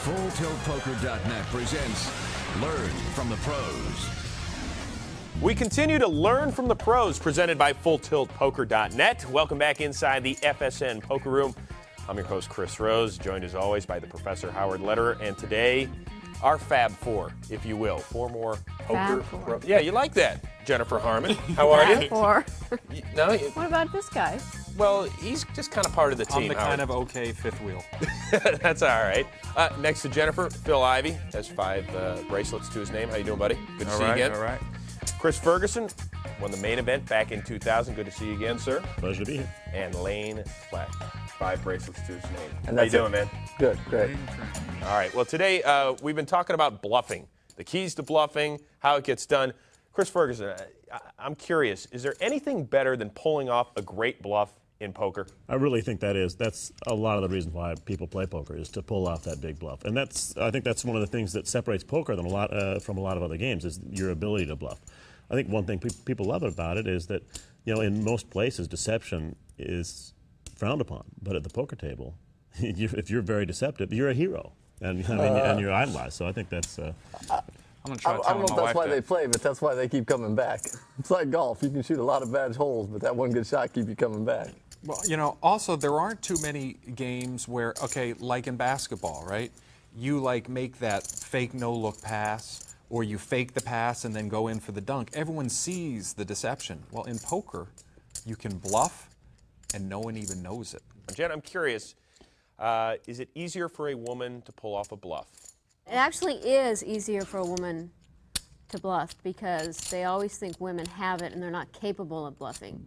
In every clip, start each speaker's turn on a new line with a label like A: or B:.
A: FullTiltPoker.net presents Learn from the Pros.
B: We continue to learn from the pros, presented by FullTiltPoker.net. Welcome back inside the FSN Poker Room. I'm your host, Chris Rose, joined as always by the Professor Howard Lederer, and today, our Fab Four, if you will. Four more poker pros. Yeah, you like that, Jennifer Harmon. How are you?
C: Fab Four.
B: No,
C: What about this guy?
B: well, he's just kind of part of the team.
D: I'm the
B: Howard.
D: kind of okay fifth wheel.
B: That's all right. Next to Jennifer, Phil Ivey has 5 bracelets to his name. How you doing, buddy? Good to see you again.
D: All right.
B: Chris Ferguson won the main event back in 2000. Good to see you again, sir.
E: Pleasure to be here.
B: And Lane Flack, 5 bracelets to his name.
F: And
B: How you doing, man?
F: Good, great.
B: All right. Well, today we've been talking about bluffing, the keys to bluffing, how it gets done. Chris Ferguson, I'm curious, is there anything better than pulling off a great bluff in poker?
E: I really think that's a lot of the reason why people play poker is to pull off that big bluff. And I think that's one of the things that separates poker from a lot of other games is your ability to bluff. I think one thing people love about it is that, in most places, deception is frowned upon. But at the poker table, if you're very deceptive, you're a hero. And and you're idolized. So I think that's...
D: I'm gonna try
F: I
D: to
F: don't know
D: tell
F: if
D: my
F: that's
D: wife
F: why they
D: that.
F: play, but that's why they keep coming back. It's like golf. You can shoot a lot of bad holes, but that one good shot keep you coming back.
D: Well, also there aren't too many games where, okay, like in basketball, right? You make that fake no-look pass, or you fake the pass and then go in for the dunk. Everyone sees the deception. Well, in poker, you can bluff, and no one even knows it.
B: Jen, I'm curious, is it easier for a woman to pull off a bluff?
C: It actually is easier for a woman to bluff because they always think women have it and they're not capable of bluffing.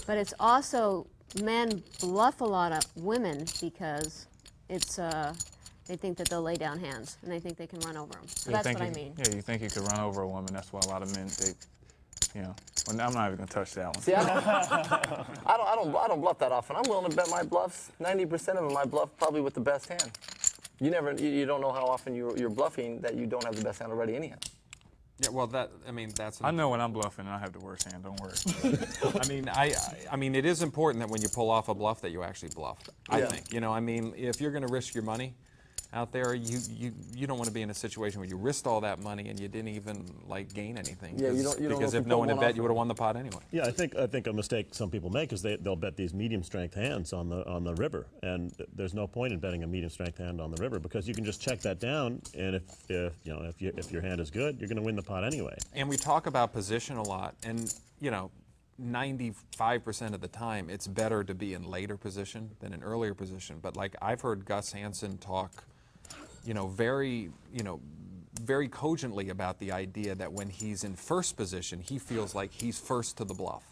C: But it's also, men bluff a lot of women because it's, they think that they'll lay down hands and they think they can run over them. So that's what I mean.
D: Yeah, you think you could run over a woman. That's why a lot of men, well, I'm not even going to touch that one.
F: See, I don't bluff that often. I'm willing to bet my bluffs, 90% of them I bluff probably with the best hand. You don't know how often you're bluffing that you don't have the best hand already anyhow.
D: Yeah, well, that's. I know when I'm bluffing and I have the worst hand. Don't worry. I mean, it is important that when you pull off a bluff that you actually bluff. I think. If you're going to risk your money out there, you don't want to be in a situation where you risked all that money and you didn't even gain anything.
F: Yeah, you don't know
D: because
F: if
D: if
F: you
D: no
F: pull
D: one had
F: one
D: bet,
F: off
D: you would have won the pot anyway.
E: Yeah, I think a mistake some people make is they'll bet these medium strength hands on the river, and there's no point in betting a medium strength hand on the river because you can just check that down, and if your hand is good, you're going to win the pot anyway.
D: And we talk about position a lot, and 95% of the time it's better to be in later position than an earlier position. But I've heard Gus Hansen talk, very cogently about the idea that when he's in first position, he feels like he's first to the bluff.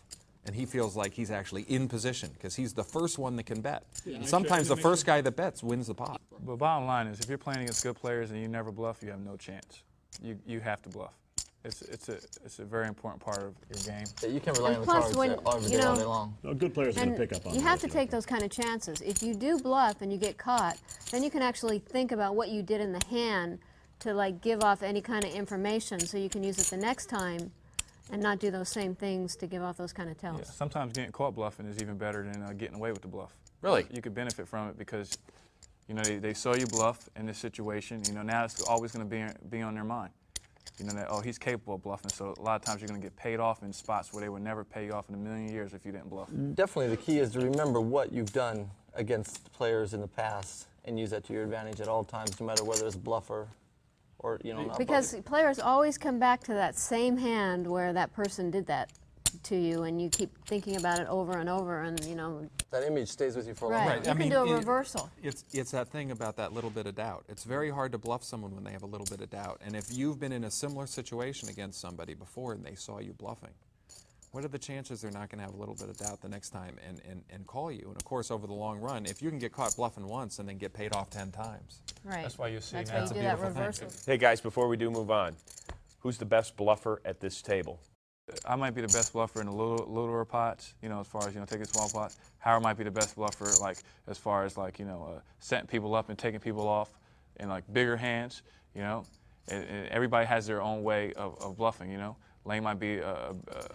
D: And he feels like he's actually in position because he's the first one that can bet. And sometimes the first guy that bets wins the pot.
G: But bottom line is, if you're playing against good players and you never bluff, you have no chance. You have to bluff. It's a very important part of your game.
F: Yeah, you can rely on the
C: plus
F: cards
C: when,
F: all day long.
E: No, good players are going
C: And
E: to pick up on
C: you
E: that,
C: have to take those kind of chances. If you do bluff and you get caught, then you can actually think about what you did in the hand to give off any kind of information so you can use it the next time and not do those same things to give off those kind of tells.
G: Yeah, sometimes getting caught bluffing is even better than getting away with the bluff.
B: Really?
G: You could benefit from it because they saw you bluff in this situation. Now it's always going to be on their mind. That, oh, he's capable of bluffing, so a lot of times you're going to get paid off in spots where they would never pay you off in a million years if you didn't bluff.
F: Definitely the key is to remember what you've done against players in the past and use that to your advantage at all times, no matter whether it's bluffer or, not
C: Because
F: bluffing.
C: players always come back to that same hand where that person did that to you, and you keep thinking about it over and over, and
F: That image stays with you for a long
C: right.
F: time.
C: You can do a reversal.
D: It's that thing about that little bit of doubt. It's very hard to bluff someone when they have a little bit of doubt. And if you've been in a similar situation against somebody before and they saw you bluffing, what are the chances they're not going to have a little bit of doubt the next time and call you? And of course, over the long run, if you can get caught bluffing once and then get paid off 10 times.
C: Right.
G: That's why you see
C: That's
G: now.
C: why you
G: It's a
C: do that
D: beautiful thing.
C: reversal.
B: Hey, guys, before we do move on, who's the best bluffer at this table?
G: I might be the best bluffer in the littler pots, as far as, taking small pots. Howard might be the best bluffer, as far as, setting people up and taking people off in, bigger hands, And everybody has their own way of bluffing, Lane might be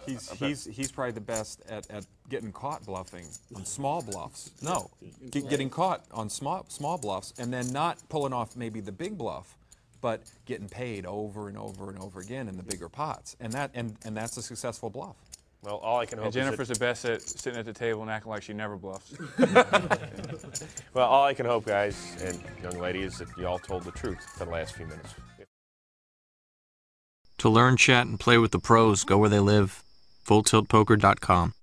D: He's probably the best at getting caught bluffing on small bluffs. No, getting caught on small bluffs and then not pulling off maybe the big bluff, but getting paid over and over and over again in the bigger pots, and that's a successful bluff.
B: Well, all I can hope
G: And Jennifer's the best at sitting at the table and acting like she never bluffs.
B: Well, all I can hope, guys and young lady, is that you all told the truth for the last few minutes.
H: To learn, chat, and play with the pros, go where they live. FullTiltPoker.com.